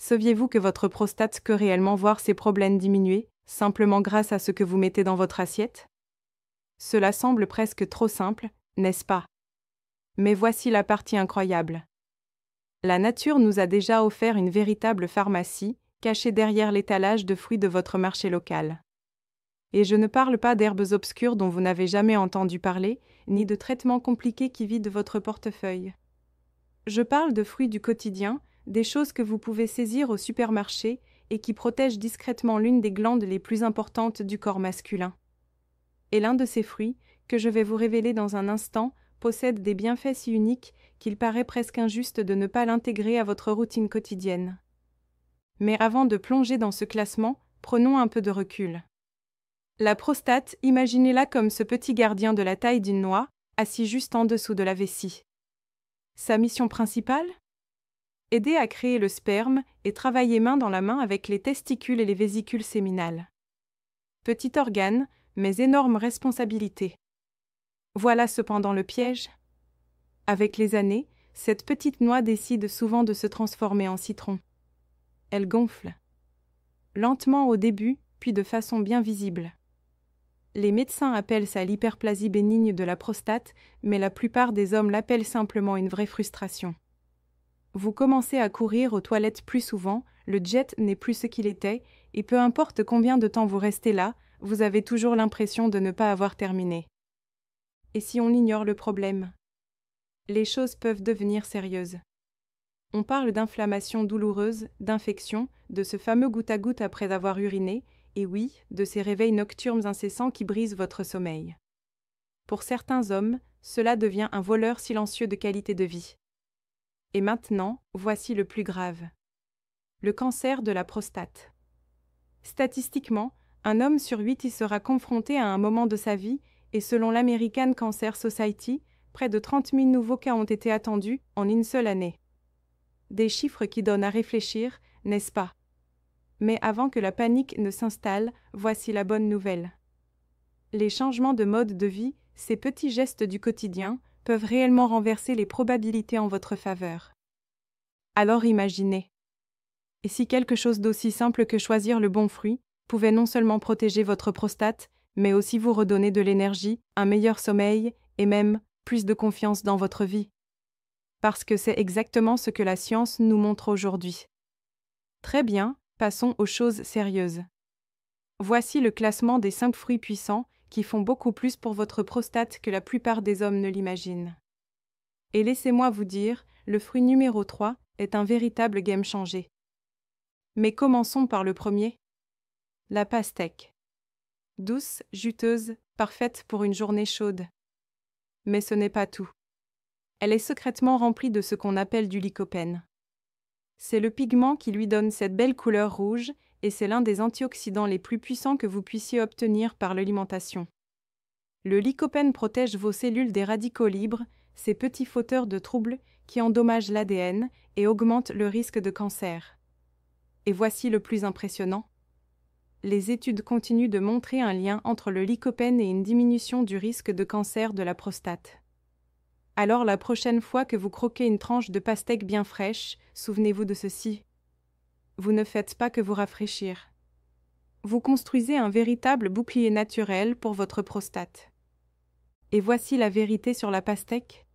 Saviez-vous que votre prostate peut réellement voir ses problèmes diminuer, simplement grâce à ce que vous mettez dans votre assiette? Cela semble presque trop simple, n'est-ce pas? Mais voici la partie incroyable. La nature nous a déjà offert une véritable pharmacie, cachée derrière l'étalage de fruits de votre marché local. Et je ne parle pas d'herbes obscures dont vous n'avez jamais entendu parler, ni de traitements compliqués qui vident votre portefeuille. Je parle de fruits du quotidien, des choses que vous pouvez saisir au supermarché et qui protègent discrètement l'une des glandes les plus importantes du corps masculin. Et l'un de ces fruits, que je vais vous révéler dans un instant, possède des bienfaits si uniques qu'il paraît presque injuste de ne pas l'intégrer à votre routine quotidienne. Mais avant de plonger dans ce classement, prenons un peu de recul. La prostate, imaginez-la comme ce petit gardien de la taille d'une noix, assis juste en dessous de la vessie. Sa mission principale? Aider à créer le sperme et travailler main dans la main avec les testicules et les vésicules séminales. Petit organe, mais énorme responsabilité. Voilà cependant le piège. Avec les années, cette petite noix décide souvent de se transformer en citron. Elle gonfle. Lentement au début, puis de façon bien visible. Les médecins appellent ça l'hyperplasie bénigne de la prostate, mais la plupart des hommes l'appellent simplement une vraie frustration. Vous commencez à courir aux toilettes plus souvent, le jet n'est plus ce qu'il était, et peu importe combien de temps vous restez là, vous avez toujours l'impression de ne pas avoir terminé. Et si on ignore le problème? Les choses peuvent devenir sérieuses. On parle d'inflammation douloureuse, d'infection, de ce fameux goutte à goutte après avoir uriné, et oui, de ces réveils nocturnes incessants qui brisent votre sommeil. Pour certains hommes, cela devient un voleur silencieux de qualité de vie. Et maintenant, voici le plus grave. Le cancer de la prostate. Statistiquement, un homme sur 8 y sera confronté à un moment de sa vie, et selon l'American Cancer Society, près de 30 000 nouveaux cas ont été attendus en une seule année. Des chiffres qui donnent à réfléchir, n'est-ce pas? Mais avant que la panique ne s'installe, voici la bonne nouvelle. Les changements de mode de vie, ces petits gestes du quotidien, peuvent réellement renverser les probabilités en votre faveur. Alors imaginez. Et si quelque chose d'aussi simple que choisir le bon fruit pouvait non seulement protéger votre prostate, mais aussi vous redonner de l'énergie, un meilleur sommeil et même plus de confiance dans votre vie? Parce que c'est exactement ce que la science nous montre aujourd'hui. Très bien, passons aux choses sérieuses. Voici le classement des 5 fruits puissants qui font beaucoup plus pour votre prostate que la plupart des hommes ne l'imaginent. Et laissez-moi vous dire, le fruit numéro 3 est un véritable game changer. Mais commençons par le premier. La pastèque. Douce, juteuse, parfaite pour une journée chaude. Mais ce n'est pas tout. Elle est secrètement remplie de ce qu'on appelle du lycopène. C'est le pigment qui lui donne cette belle couleur rouge et c'est l'un des antioxydants les plus puissants que vous puissiez obtenir par l'alimentation. Le lycopène protège vos cellules des radicaux libres, ces petits fauteurs de troubles qui endommagent l'ADN et augmentent le risque de cancer. Et voici le plus impressionnant. Les études continuent de montrer un lien entre le lycopène et une diminution du risque de cancer de la prostate. Alors la prochaine fois que vous croquez une tranche de pastèque bien fraîche, souvenez-vous de ceci. Vous ne faites pas que vous rafraîchir. Vous construisez un véritable bouclier naturel pour votre prostate. Et voici la vérité sur la pastèque.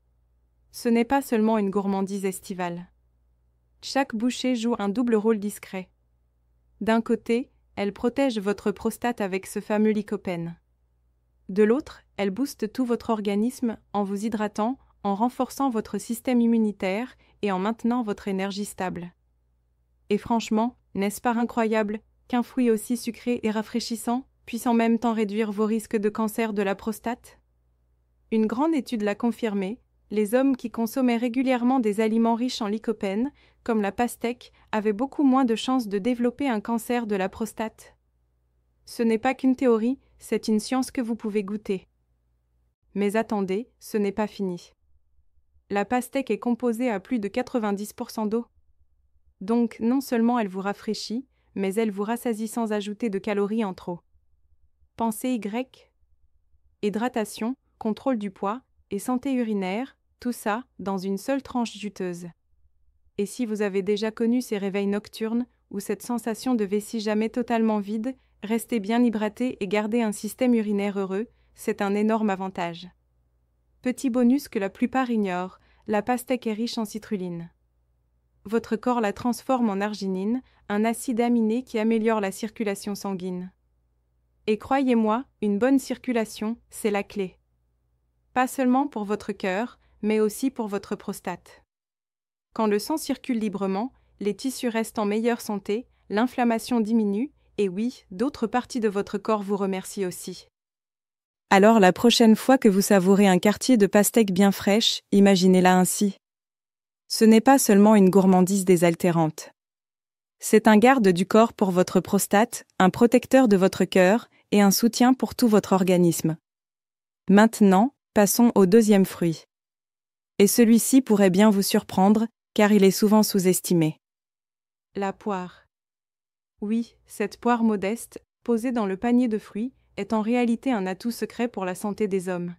Ce n'est pas seulement une gourmandise estivale. Chaque bouchée joue un double rôle discret. D'un côté, elle protège votre prostate avec ce fameux lycopène. De l'autre, elle booste tout votre organisme en vous hydratant, en renforçant votre système immunitaire et en maintenant votre énergie stable. Et franchement, n'est-ce pas incroyable qu'un fruit aussi sucré et rafraîchissant puisse en même temps réduire vos risques de cancer de la prostate? Une grande étude l'a confirmé, les hommes qui consommaient régulièrement des aliments riches en lycopène, comme la pastèque, avaient beaucoup moins de chances de développer un cancer de la prostate. Ce n'est pas qu'une théorie, c'est une science que vous pouvez goûter. Mais attendez, ce n'est pas fini. La pastèque est composée à plus de 90% d'eau. Donc non seulement elle vous rafraîchit, mais elle vous rassasie sans ajouter de calories en trop. Pensée Y. Hydratation, contrôle du poids et santé urinaire, tout ça dans une seule tranche juteuse. Et si vous avez déjà connu ces réveils nocturnes, ou cette sensation de vessie jamais totalement vide, restez bien hydraté et gardez un système urinaire heureux, c'est un énorme avantage. Petit bonus que la plupart ignorent, la pastèque est riche en citrulline. Votre corps la transforme en arginine, un acide aminé qui améliore la circulation sanguine. Et croyez-moi, une bonne circulation, c'est la clé. Pas seulement pour votre cœur, mais aussi pour votre prostate. Quand le sang circule librement, les tissus restent en meilleure santé, l'inflammation diminue, et oui, d'autres parties de votre corps vous remercient aussi. Alors la prochaine fois que vous savourez un quartier de pastèque bien fraîche, imaginez-la ainsi. Ce n'est pas seulement une gourmandise désaltérante. C'est un garde du corps pour votre prostate, un protecteur de votre cœur et un soutien pour tout votre organisme. Maintenant, passons au deuxième fruit. Et celui-ci pourrait bien vous surprendre, car il est souvent sous-estimé. La poire. Oui, cette poire modeste, posée dans le panier de fruits, est en réalité un atout secret pour la santé des hommes.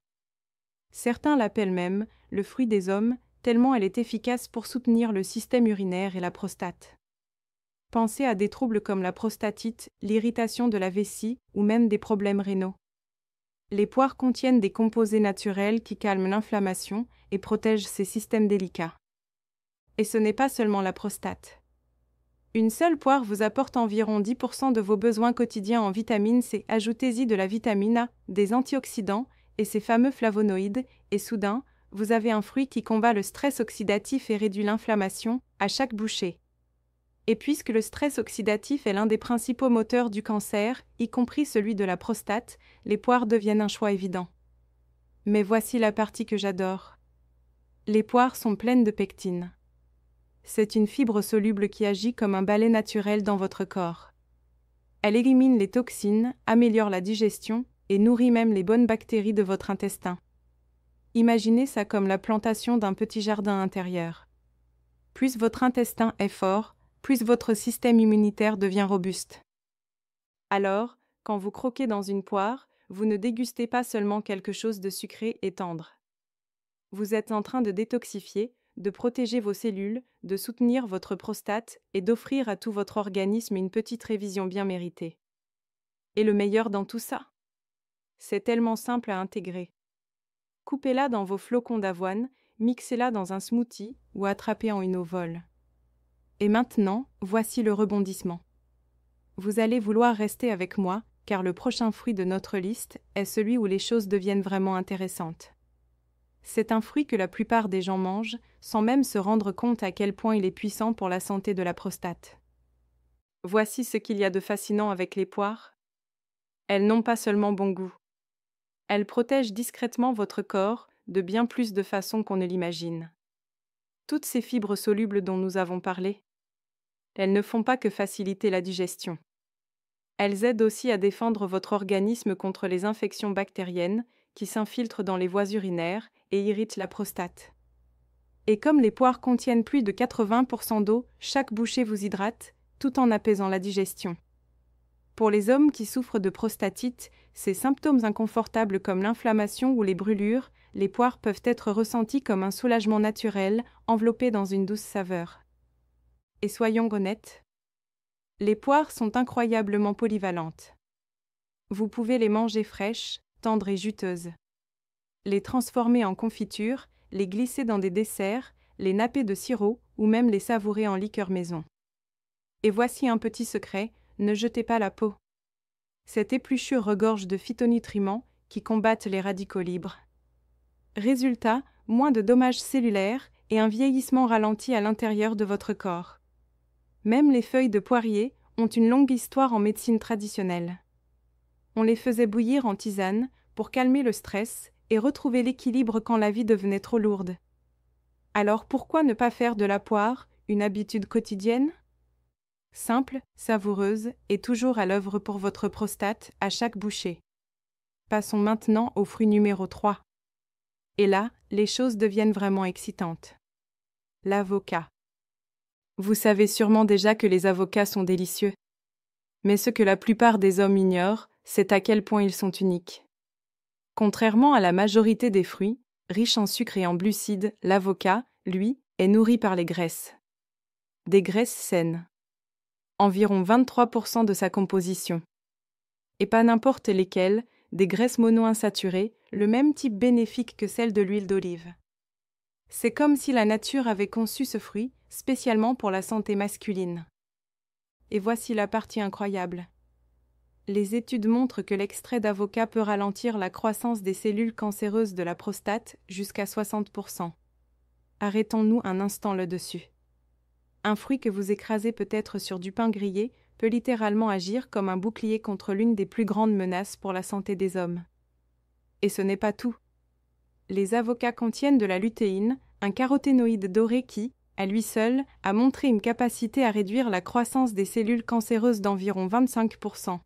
Certains l'appellent même le fruit des hommes, tellement elle est efficace pour soutenir le système urinaire et la prostate. Pensez à des troubles comme la prostatite, l'irritation de la vessie ou même des problèmes rénaux. Les poires contiennent des composés naturels qui calment l'inflammation et protègent ces systèmes délicats. Et ce n'est pas seulement la prostate. Une seule poire vous apporte environ 10% de vos besoins quotidiens en vitamine C. Ajoutez-y de la vitamine A, des antioxydants et ces fameux flavonoïdes, et soudain, vous avez un fruit qui combat le stress oxydatif et réduit l'inflammation à chaque bouchée. Et puisque le stress oxydatif est l'un des principaux moteurs du cancer, y compris celui de la prostate, les poires deviennent un choix évident. Mais voici la partie que j'adore. Les poires sont pleines de pectine. C'est une fibre soluble qui agit comme un balai naturel dans votre corps. Elle élimine les toxines, améliore la digestion et nourrit même les bonnes bactéries de votre intestin. Imaginez ça comme la plantation d'un petit jardin intérieur. Plus votre intestin est fort, plus votre système immunitaire devient robuste. Alors, quand vous croquez dans une poire, vous ne dégustez pas seulement quelque chose de sucré et tendre. Vous êtes en train de détoxifier, de protéger vos cellules, de soutenir votre prostate et d'offrir à tout votre organisme une petite révision bien méritée. Et le meilleur dans tout ça? C'est tellement simple à intégrer. Coupez-la dans vos flocons d'avoine, mixez-la dans un smoothie ou attrapez en une eau vol. Et maintenant, voici le rebondissement. Vous allez vouloir rester avec moi, car le prochain fruit de notre liste est celui où les choses deviennent vraiment intéressantes. C'est un fruit que la plupart des gens mangent, sans même se rendre compte à quel point il est puissant pour la santé de la prostate. Voici ce qu'il y a de fascinant avec les poires. Elles n'ont pas seulement bon goût. Elles protègent discrètement votre corps de bien plus de façons qu'on ne l'imagine. Toutes ces fibres solubles dont nous avons parlé, elles ne font pas que faciliter la digestion. Elles aident aussi à défendre votre organisme contre les infections bactériennes qui s'infiltrent dans les voies urinaires et irritent la prostate. Et comme les poires contiennent plus de 80% d'eau, chaque bouchée vous hydrate, tout en apaisant la digestion. Pour les hommes qui souffrent de prostatite, ces symptômes inconfortables comme l'inflammation ou les brûlures, les poires peuvent être ressentis comme un soulagement naturel, enveloppé dans une douce saveur. Et soyons honnêtes, les poires sont incroyablement polyvalentes. Vous pouvez les manger fraîches, tendres et juteuses. Les transformer en confiture, les glisser dans des desserts, les napper de sirop ou même les savourer en liqueur maison. Et voici un petit secret, ne jetez pas la peau. Cette épluchure regorge de phytonutriments qui combattent les radicaux libres. Résultat, moins de dommages cellulaires et un vieillissement ralenti à l'intérieur de votre corps. Même les feuilles de poirier ont une longue histoire en médecine traditionnelle. On les faisait bouillir en tisane pour calmer le stress et retrouver l'équilibre quand la vie devenait trop lourde. Alors pourquoi ne pas faire de la poire une habitude quotidienne? Simple, savoureuse et toujours à l'œuvre pour votre prostate à chaque bouchée. Passons maintenant au fruit numéro 3. Et là, les choses deviennent vraiment excitantes. L'avocat. Vous savez sûrement déjà que les avocats sont délicieux. Mais ce que la plupart des hommes ignorent, c'est à quel point ils sont uniques. Contrairement à la majorité des fruits, riche en sucre et en glucides, l'avocat, lui, est nourri par les graisses. Des graisses saines. Environ 23% de sa composition. Et pas n'importe lesquelles, des graisses monoinsaturées, le même type bénéfique que celle de l'huile d'olive. C'est comme si la nature avait conçu ce fruit spécialement pour la santé masculine. Et voici la partie incroyable. Les études montrent que l'extrait d'avocat peut ralentir la croissance des cellules cancéreuses de la prostate jusqu'à 60%. Arrêtons-nous un instant là-dessus. Un fruit que vous écrasez peut-être sur du pain grillé peut littéralement agir comme un bouclier contre l'une des plus grandes menaces pour la santé des hommes. Et ce n'est pas tout. Les avocats contiennent de la lutéine, un caroténoïde doré qui, à lui seul, a montré une capacité à réduire la croissance des cellules cancéreuses d'environ 25%.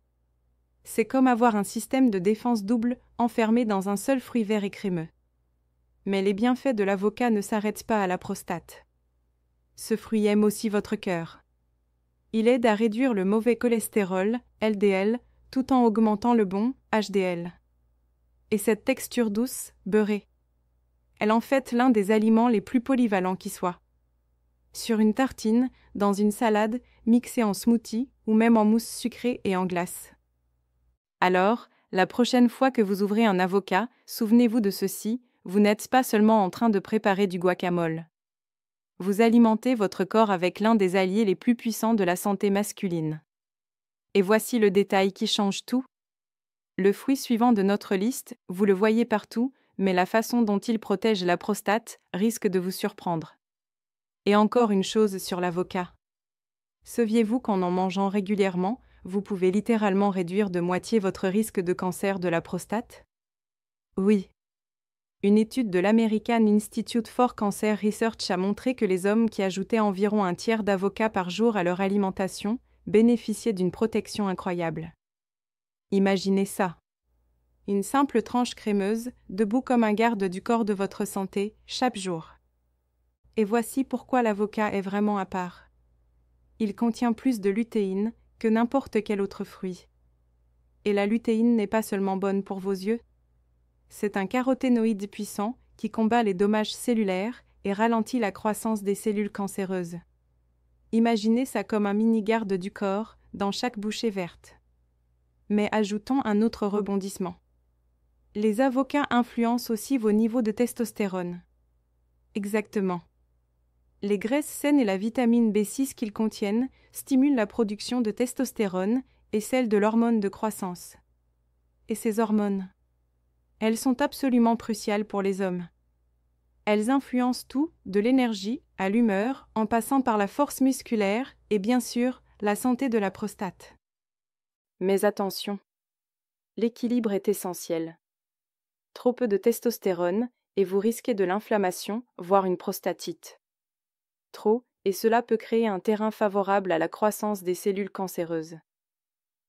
C'est comme avoir un système de défense double enfermé dans un seul fruit vert et crémeux. Mais les bienfaits de l'avocat ne s'arrêtent pas à la prostate. Ce fruit aime aussi votre cœur. Il aide à réduire le mauvais cholestérol, LDL, tout en augmentant le bon, HDL. Et cette texture douce, beurrée. Elle en fait l'un des aliments les plus polyvalents qui soient. Sur une tartine, dans une salade, mixée en smoothie ou même en mousse sucrée et en glace. Alors, la prochaine fois que vous ouvrez un avocat, souvenez-vous de ceci, vous n'êtes pas seulement en train de préparer du guacamole. Vous alimentez votre corps avec l'un des alliés les plus puissants de la santé masculine. Et voici le détail qui change tout. Le fruit suivant de notre liste, vous le voyez partout, mais la façon dont il protège la prostate risque de vous surprendre. Et encore une chose sur l'avocat. Saviez-vous qu'en en mangeant régulièrement, vous pouvez littéralement réduire de moitié votre risque de cancer de la prostate? Oui. Une étude de l'American Institute for Cancer Research a montré que les hommes qui ajoutaient environ un tiers d'avocat par jour à leur alimentation bénéficiaient d'une protection incroyable. Imaginez ça. Une simple tranche crémeuse, debout comme un garde du corps de votre santé, chaque jour. Et voici pourquoi l'avocat est vraiment à part. Il contient plus de lutéine que n'importe quel autre fruit. Et la lutéine n'est pas seulement bonne pour vos yeux. C'est un caroténoïde puissant qui combat les dommages cellulaires et ralentit la croissance des cellules cancéreuses. Imaginez ça comme un mini-garde du corps dans chaque bouchée verte. Mais ajoutons un autre rebondissement. Les avocats influencent aussi vos niveaux de testostérone. Exactement. Les graisses saines et la vitamine B6 qu'ils contiennent stimulent la production de testostérone et celle de l'hormone de croissance. Et ces hormones, elles sont absolument cruciales pour les hommes. Elles influencent tout, de l'énergie à l'humeur, en passant par la force musculaire et bien sûr la santé de la prostate. Mais attention, l'équilibre est essentiel. Trop peu de testostérone et vous risquez de l'inflammation, voire une prostatite. Trop, et cela peut créer un terrain favorable à la croissance des cellules cancéreuses.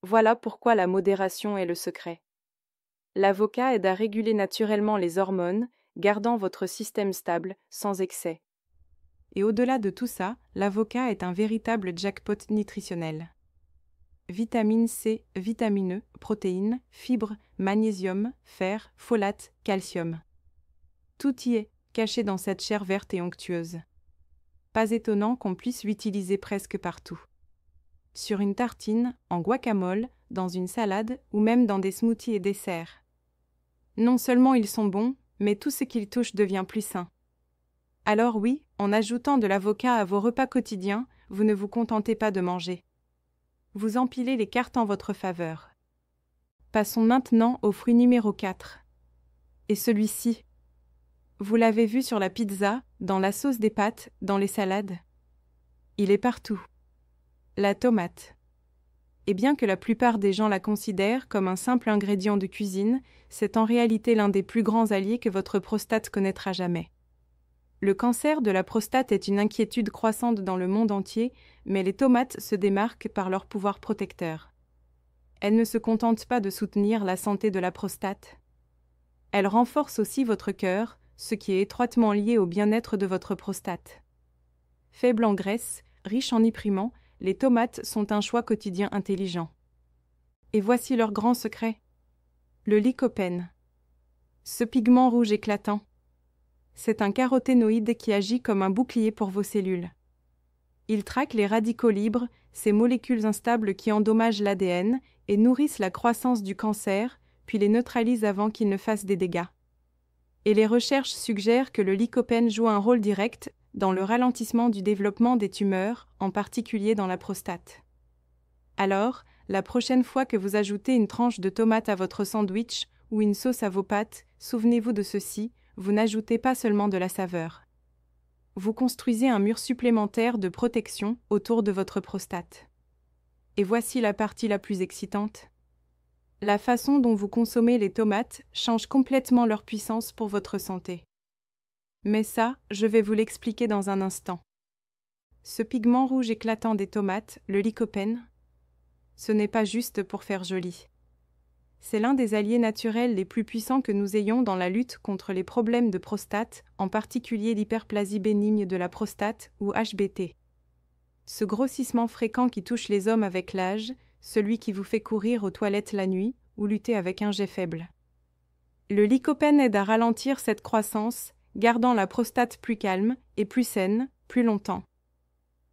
Voilà pourquoi la modération est le secret. L'avocat aide à réguler naturellement les hormones, gardant votre système stable, sans excès. Et au-delà de tout ça, l'avocat est un véritable jackpot nutritionnel. Vitamine C, vitamine E, protéines, fibres, magnésium, fer, folate, calcium. Tout y est, caché dans cette chair verte et onctueuse. Pas étonnant qu'on puisse l'utiliser presque partout. Sur une tartine, en guacamole, dans une salade ou même dans des smoothies et desserts. Non seulement ils sont bons, mais tout ce qu'ils touchent devient plus sain. Alors oui, en ajoutant de l'avocat à vos repas quotidiens, vous ne vous contentez pas de manger. Vous empilez les cartes en votre faveur. Passons maintenant au fruit numéro 4. Et celui-ci, vous l'avez vu sur la pizza, dans la sauce des pâtes, dans les salades. Il est partout. La tomate. Et bien que la plupart des gens la considèrent comme un simple ingrédient de cuisine, c'est en réalité l'un des plus grands alliés que votre prostate connaîtra jamais. Le cancer de la prostate est une inquiétude croissante dans le monde entier, mais les tomates se démarquent par leur pouvoir protecteur. Elles ne se contentent pas de soutenir la santé de la prostate. Elles renforcent aussi votre cœur, ce qui est étroitement lié au bien-être de votre prostate. Faibles en graisse, riches en nutriments, les tomates sont un choix quotidien intelligent. Et voici leur grand secret. Le lycopène. Ce pigment rouge éclatant. C'est un caroténoïde qui agit comme un bouclier pour vos cellules. Ils traquent les radicaux libres, ces molécules instables qui endommagent l'ADN et nourrissent la croissance du cancer, puis les neutralisent avant qu'ils ne fassent des dégâts. Et les recherches suggèrent que le lycopène joue un rôle direct dans le ralentissement du développement des tumeurs, en particulier dans la prostate. Alors, la prochaine fois que vous ajoutez une tranche de tomate à votre sandwich ou une sauce à vos pâtes, souvenez-vous de ceci, vous n'ajoutez pas seulement de la saveur. Vous construisez un mur supplémentaire de protection autour de votre prostate. Et voici la partie la plus excitante. La façon dont vous consommez les tomates change complètement leur puissance pour votre santé. Mais ça, je vais vous l'expliquer dans un instant. Ce pigment rouge éclatant des tomates, le lycopène, ce n'est pas juste pour faire joli. C'est l'un des alliés naturels les plus puissants que nous ayons dans la lutte contre les problèmes de prostate, en particulier l'hyperplasie bénigne de la prostate ou HBT. Ce grossissement fréquent qui touche les hommes avec l'âge, celui qui vous fait courir aux toilettes la nuit ou lutter avec un jet faible. Le lycopène aide à ralentir cette croissance, gardant la prostate plus calme et plus saine, plus longtemps.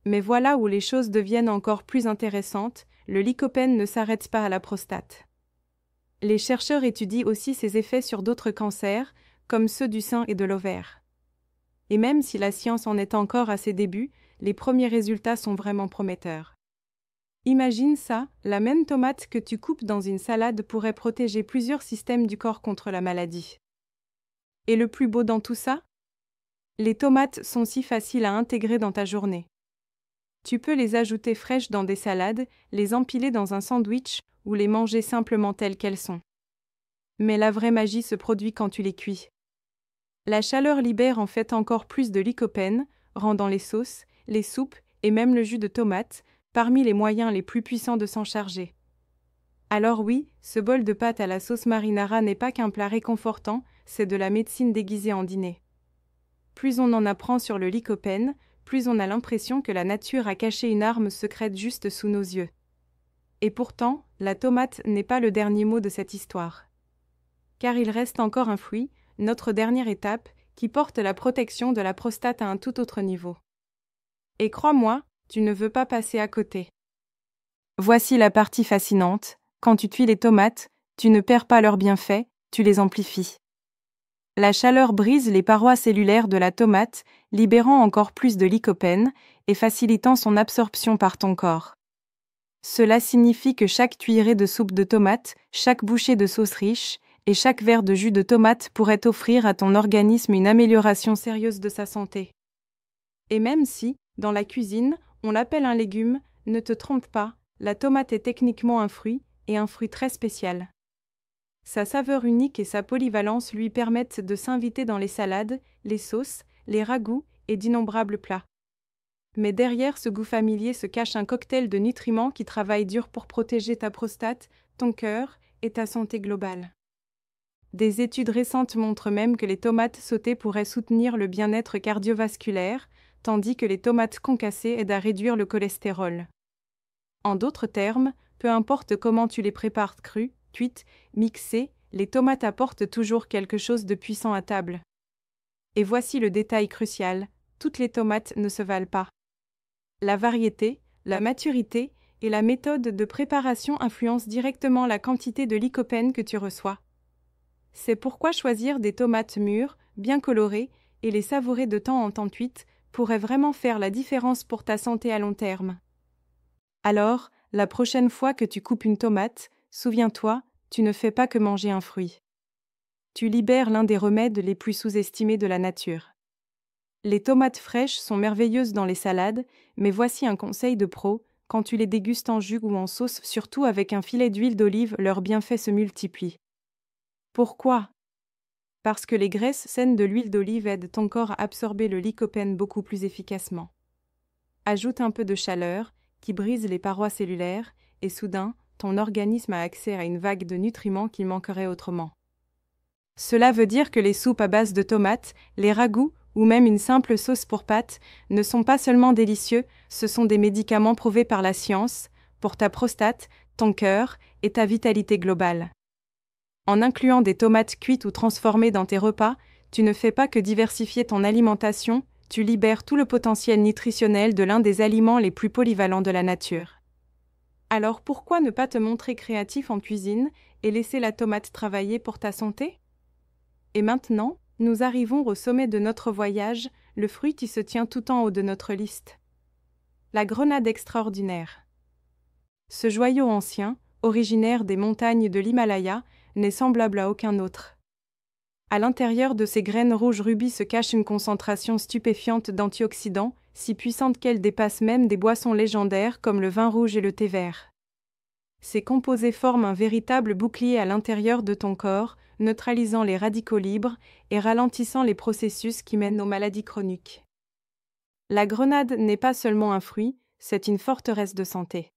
Mais voilà où les choses deviennent encore plus intéressantes, le lycopène ne s'arrête pas à la prostate. Les chercheurs étudient aussi ses effets sur d'autres cancers, comme ceux du sein et de l'ovaire. Et même si la science en est encore à ses débuts, les premiers résultats sont vraiment prometteurs. Imagine ça, la même tomate que tu coupes dans une salade pourrait protéger plusieurs systèmes du corps contre la maladie. Et le plus beau dans tout ça? Les tomates sont si faciles à intégrer dans ta journée. Tu peux les ajouter fraîches dans des salades, les empiler dans un sandwich ou les manger simplement telles qu'elles sont. Mais la vraie magie se produit quand tu les cuis. La chaleur libère en fait encore plus de lycopène, rendant les sauces, les soupes et même le jus de tomate parmi les moyens les plus puissants de s'en charger. Alors oui, ce bol de pâtes à la sauce marinara n'est pas qu'un plat réconfortant, c'est de la médecine déguisée en dîner. Plus on en apprend sur le lycopène, plus on a l'impression que la nature a caché une arme secrète juste sous nos yeux. Et pourtant, la tomate n'est pas le dernier mot de cette histoire. Car il reste encore un fruit, notre dernière étape, qui porte la protection de la prostate à un tout autre niveau. Et crois-moi, tu ne veux pas passer à côté. Voici la partie fascinante, quand tu cuis les tomates, tu ne perds pas leurs bienfaits, tu les amplifies. La chaleur brise les parois cellulaires de la tomate, libérant encore plus de lycopène et facilitant son absorption par ton corps. Cela signifie que chaque cuillerée de soupe de tomate, chaque bouchée de sauce riche et chaque verre de jus de tomate pourrait offrir à ton organisme une amélioration sérieuse de sa santé. Et même si, dans la cuisine, on l'appelle un légume, ne te trompe pas, la tomate est techniquement un fruit, et un fruit très spécial. Sa saveur unique et sa polyvalence lui permettent de s'inviter dans les salades, les sauces, les ragoûts et d'innombrables plats. Mais derrière ce goût familier se cache un cocktail de nutriments qui travaille dur pour protéger ta prostate, ton cœur et ta santé globale. Des études récentes montrent même que les tomates sautées pourraient soutenir le bien-être cardiovasculaire, tandis que les tomates concassées aident à réduire le cholestérol. En d'autres termes, peu importe comment tu les prépares crues, cuites, mixées, les tomates apportent toujours quelque chose de puissant à table. Et voici le détail crucial, toutes les tomates ne se valent pas. La variété, la maturité et la méthode de préparation influencent directement la quantité de lycopène que tu reçois. C'est pourquoi choisir des tomates mûres, bien colorées, et les savourer de temps en temps cuites pourrait vraiment faire la différence pour ta santé à long terme. Alors, la prochaine fois que tu coupes une tomate, souviens-toi, tu ne fais pas que manger un fruit. Tu libères l'un des remèdes les plus sous-estimés de la nature. Les tomates fraîches sont merveilleuses dans les salades, mais voici un conseil de pro, quand tu les dégustes en jus ou en sauce, surtout avec un filet d'huile d'olive, leurs bienfaits se multiplient. Pourquoi ? Parce que les graisses saines de l'huile d'olive aident ton corps à absorber le lycopène beaucoup plus efficacement. Ajoute un peu de chaleur, qui brise les parois cellulaires, et soudain, ton organisme a accès à une vague de nutriments qu'il manquerait autrement. Cela veut dire que les soupes à base de tomates, les ragoûts ou même une simple sauce pour pâtes ne sont pas seulement délicieux, ce sont des médicaments prouvés par la science pour ta prostate, ton cœur et ta vitalité globale. En incluant des tomates cuites ou transformées dans tes repas, tu ne fais pas que diversifier ton alimentation, tu libères tout le potentiel nutritionnel de l'un des aliments les plus polyvalents de la nature. Alors pourquoi ne pas te montrer créatif en cuisine et laisser la tomate travailler pour ta santé? Et maintenant, nous arrivons au sommet de notre voyage, le fruit qui se tient tout en haut de notre liste. La grenade extraordinaire. Ce joyau ancien, originaire des montagnes de l'Himalaya, n'est semblable à aucun autre. À l'intérieur de ces graines rouges rubis se cache une concentration stupéfiante d'antioxydants, si puissante qu'elle dépasse même des boissons légendaires comme le vin rouge et le thé vert. Ces composés forment un véritable bouclier à l'intérieur de ton corps, neutralisant les radicaux libres et ralentissant les processus qui mènent aux maladies chroniques. La grenade n'est pas seulement un fruit, c'est une forteresse de santé.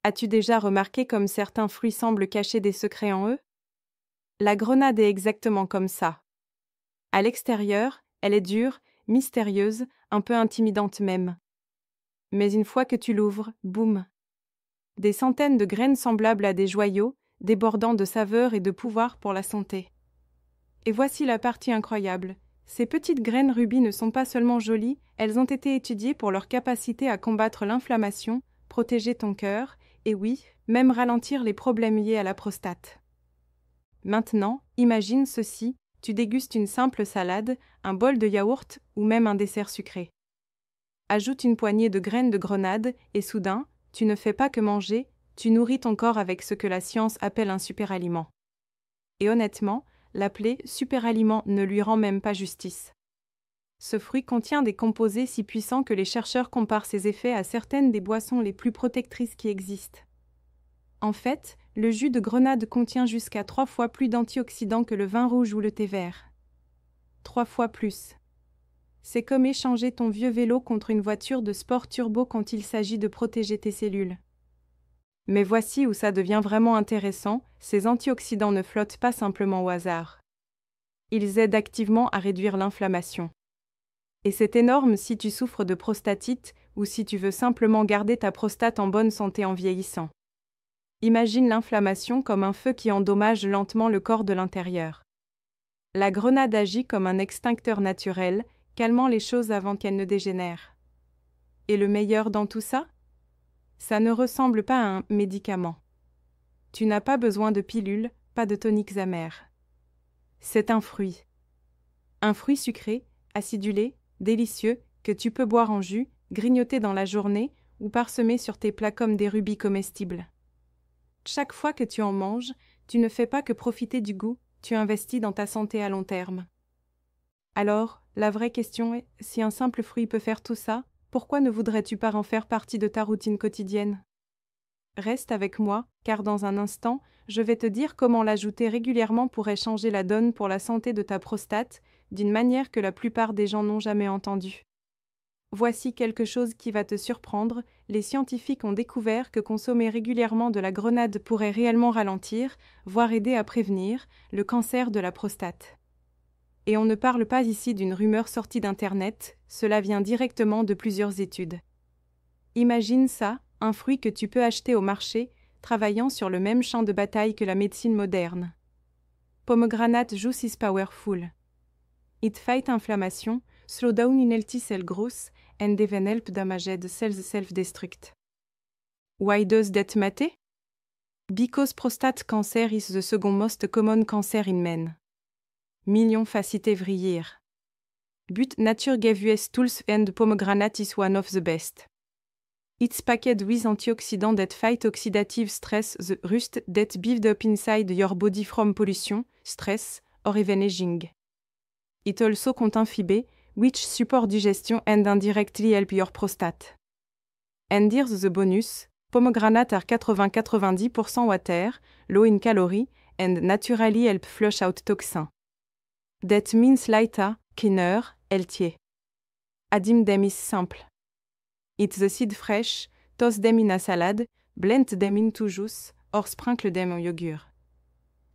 As-tu déjà remarqué comme certains fruits semblent cacher des secrets en eux? La grenade est exactement comme ça. À l'extérieur, elle est dure, mystérieuse, un peu intimidante même. Mais une fois que tu l'ouvres, boum! Des centaines de graines semblables à des joyaux, débordant de saveur et de pouvoir pour la santé. Et voici la partie incroyable. Ces petites graines rubis ne sont pas seulement jolies, elles ont été étudiées pour leur capacité à combattre l'inflammation, protéger ton cœur, et oui, même ralentir les problèmes liés à la prostate. Maintenant, imagine ceci, tu dégustes une simple salade, un bol de yaourt ou même un dessert sucré. Ajoute une poignée de graines de grenade et soudain, tu ne fais pas que manger, tu nourris ton corps avec ce que la science appelle un superaliment. Et honnêtement, l'appeler superaliment ne lui rend même pas justice. Ce fruit contient des composés si puissants que les chercheurs comparent ses effets à certaines des boissons les plus protectrices qui existent. En fait, le jus de grenade contient jusqu'à 3 fois plus d'antioxydants que le vin rouge ou le thé vert. 3 fois plus. C'est comme échanger ton vieux vélo contre une voiture de sport turbo quand il s'agit de protéger tes cellules. Mais voici où ça devient vraiment intéressant, ces antioxydants ne flottent pas simplement au hasard. Ils aident activement à réduire l'inflammation. Et c'est énorme si tu souffres de prostatite ou si tu veux simplement garder ta prostate en bonne santé en vieillissant. Imagine l'inflammation comme un feu qui endommage lentement le corps de l'intérieur. La grenade agit comme un extincteur naturel, calmant les choses avant qu'elles ne dégénèrent. Et le meilleur dans tout ça? Ça ne ressemble pas à un médicament. Tu n'as pas besoin de pilules, pas de toniques amers. C'est un fruit. Un fruit sucré, acidulé, délicieux, que tu peux boire en jus, grignoter dans la journée ou parsemer sur tes plats comme des rubis comestibles. Chaque fois que tu en manges, tu ne fais pas que profiter du goût, tu investis dans ta santé à long terme. Alors, la vraie question est, si un simple fruit peut faire tout ça, pourquoi ne voudrais-tu pas en faire partie de ta routine quotidienne? Reste avec moi, car dans un instant, je vais te dire comment l'ajouter régulièrement pourrait changer la donne pour la santé de ta prostate, d'une manière que la plupart des gens n'ont jamais entendue. Voici quelque chose qui va te surprendre, les scientifiques ont découvert que consommer régulièrement de la grenade pourrait réellement ralentir, voire aider à prévenir, le cancer de la prostate. Et on ne parle pas ici d'une rumeur sortie d'Internet, cela vient directement de plusieurs études. Imagine ça, un fruit que tu peux acheter au marché, travaillant sur le même champ de bataille que la médecine moderne. Pomegranate juice is powerful. It fight inflammation, slow down unhealthy cell growth, and even help damaged cells self-destruct. Why does that matter? Because prostate cancer is the second most common cancer in men. Millions facet every year. But nature gave us tools and pomegranate is one of the best. It's packed with antioxidants that fight oxidative stress, the rust that build up inside your body from pollution, stress, or even aging. It also contains fibre, which support digestion and indirectly help your prostate. And here's the bonus, pomegranate are 80-90% water, low in calorie, and naturally help flush out toxins. That means lighter, cleaner, healthier. Adding them is simple. Eat the seed fresh, toss them in a salad, blend them into juice, or sprinkle them en yogurt.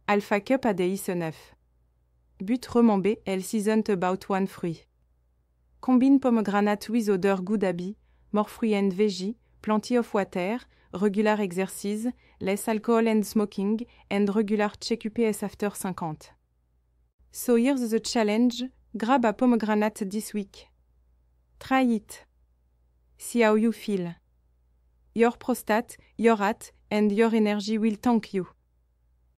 Alpha cup a day is enough. But remember, elle seasoned about one fruit. Combine pomegranate with other good habits, more fruit and veggie, plenty of water, regular exercise, less alcohol and smoking, and regular check UPS after 50. So here's the challenge, grab a pomegranate this week. Try it. See how you feel. Your prostate, your heart, and your energy will thank you.